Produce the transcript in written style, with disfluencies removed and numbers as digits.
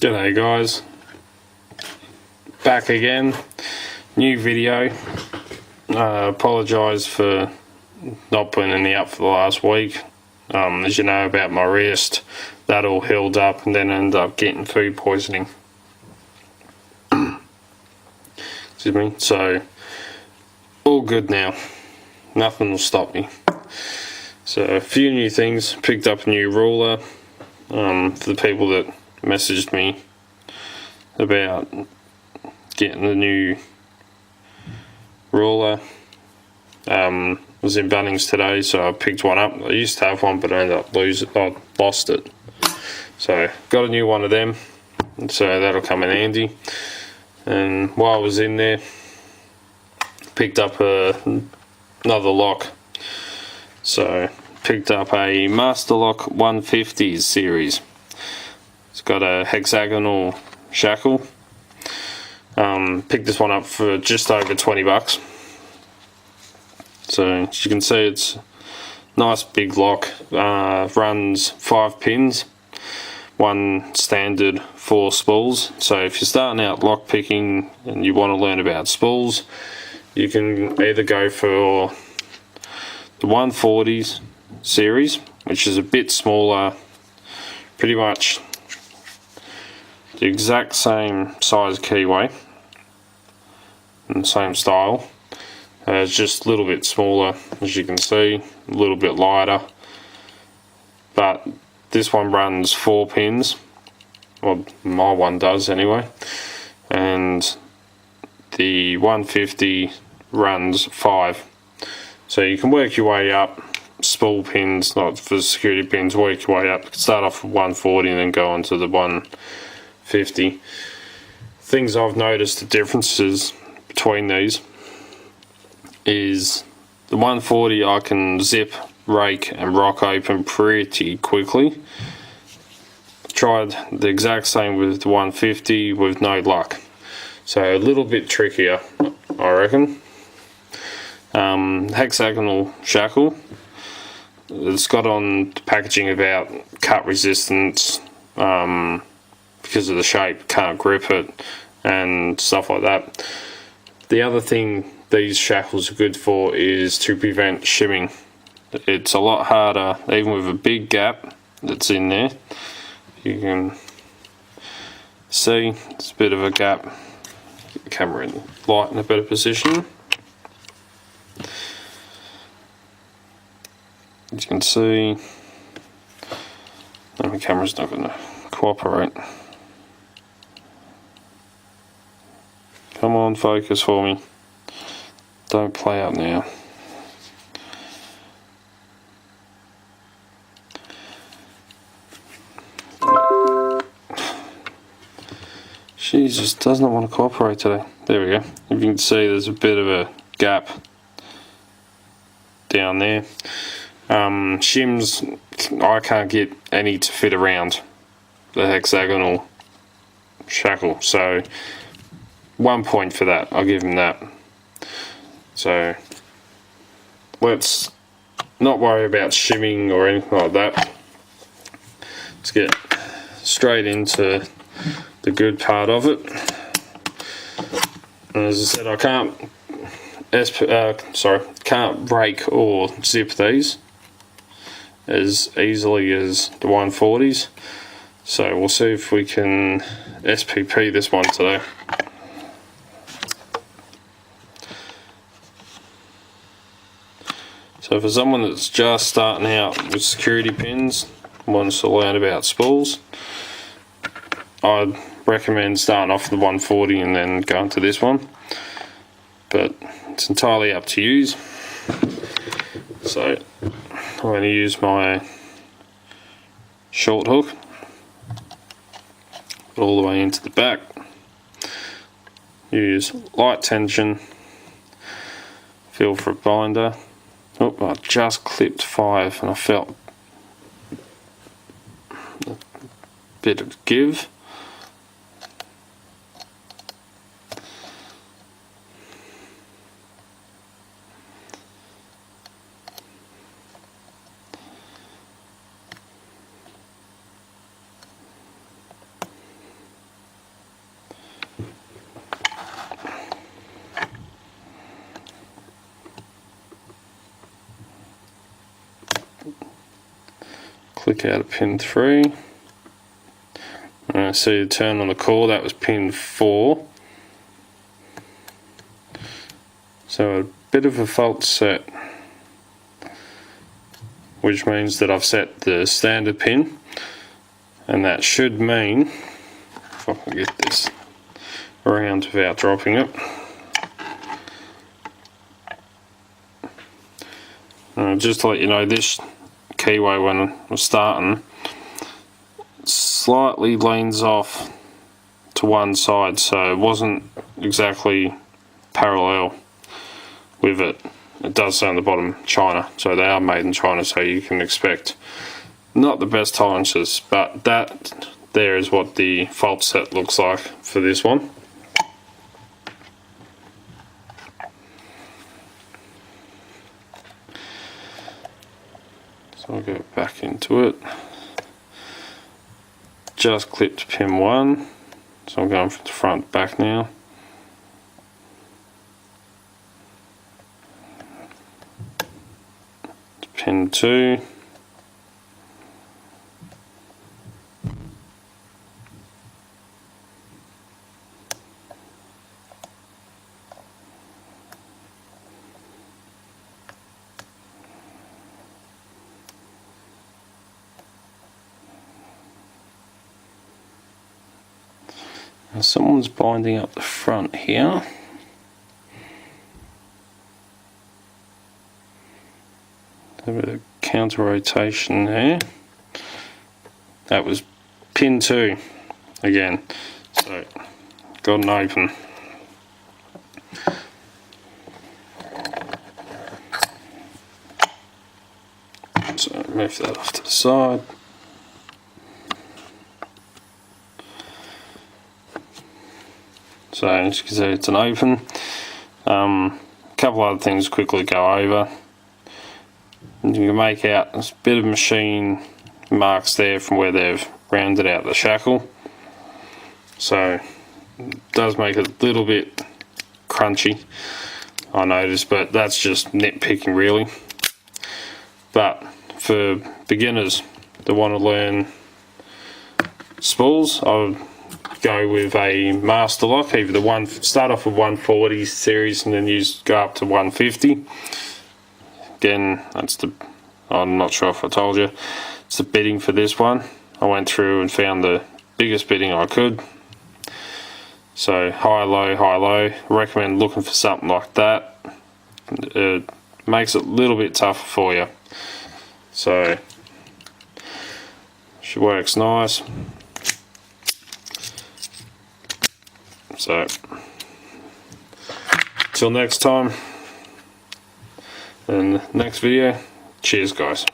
G'day guys, back again, new video. Apologise for not putting any up for the last week. As you know about my wrist, that all healed up and then ended up getting food poisoning. Excuse me. So all good now, nothing will stop me. So a few new things, picked up a new ruler. For the people that messaged me about getting the new ruler, was in Bunnings today, so I picked one up. I used to have one, but I ended up I lost it. So got a new one of them, so that'll come in handy. And while I was in there, picked up another lock. So picked up a Master Lock 150 series. It's got a hexagonal shackle. Picked this one up for just over 20 bucks. So as you can see, it's a nice big lock. Runs 5 pins, one standard 4 spools. So if you're starting out lock picking and you want to learn about spools, you can either go for the 140s series, which is a bit smaller, pretty much the exact same size keyway and same style. It's just a little bit smaller, as you can see, a little bit lighter, but this one runs 4 pins, well my one does anyway, and the 150 runs 5. So you can work your way up, spool pins, not for security pins, work your way up. You can start off with 140 and then go on to the 150. Things I've noticed the differences between these is the 140 I can zip, rake and rock open pretty quickly. Tried the exact same with the 150 with no luck. So a little bit trickier, I reckon. Hexagonal shackle, it's got on the packaging about cut resistance, because of the shape, can't grip it and stuff like that. The other thing these shackles are good for is to prevent shimming. It's a lot harder, even with a big gap that's in there. You can see it's a bit of a gap. Get the camera in light in a better position. As you can see, my camera's not going to cooperate. Come on, focus for me. Don't play up now. She just does not want to cooperate today. There we go. If you can see, there's a bit of a gap down there. Shims, I can't get any to fit around the hexagonal shackle, so 1 point for that, I'll give him that. So let's not worry about shimming or anything like that. Let's get straight into the good part of it. And as I said, I can't rake or zip these as easily as the 140s, so we'll see if we can SPP this one today. So for someone that's just starting out with security pins, wants to learn about spools, I'd recommend starting off with the 140 and then going to this one, but it's entirely up to you. So I'm going to use my short hook all the way into the back, use light tension, feel for a binder. Oh, I just clipped 5 and I felt a bit of give. click out of pin 3. See the turn on the core, that was pin 4. So a bit of a fault set, which means that I've set the standard pin, and that should mean, if I can get this around without dropping it. Just to let you know, this keyway when I was starting slightly leans off to one side, so it wasn't exactly parallel with it. It does say on the bottom China, so they are made in China, so you can expect not the best tolerances, but that there is what the fault set looks like for this one. So I'll go back into it. Just clipped pin 1, so I'm going from the front back now. Pin 2. Now someone's binding up the front here. A bit of counter rotation there. That was pin 2 again, so got an open. So move that off to the side. So as you can see, it's an open. A couple other things quickly go over. You can make out a bit of machine marks there from where they've rounded out the shackle. So it does make it a little bit crunchy, I noticed, but that's just nitpicking really. But for beginners that want to learn spools, I would go with a master lock, either start off with 140 series and then go up to 150. Again, I'm not sure if I told you, it's the bitting for this one. I went through and found the biggest bitting I could. So high, low, high, low. I recommend looking for something like that. It makes it a little bit tougher for you. So, she works nice. So, till next time, and next video, cheers guys.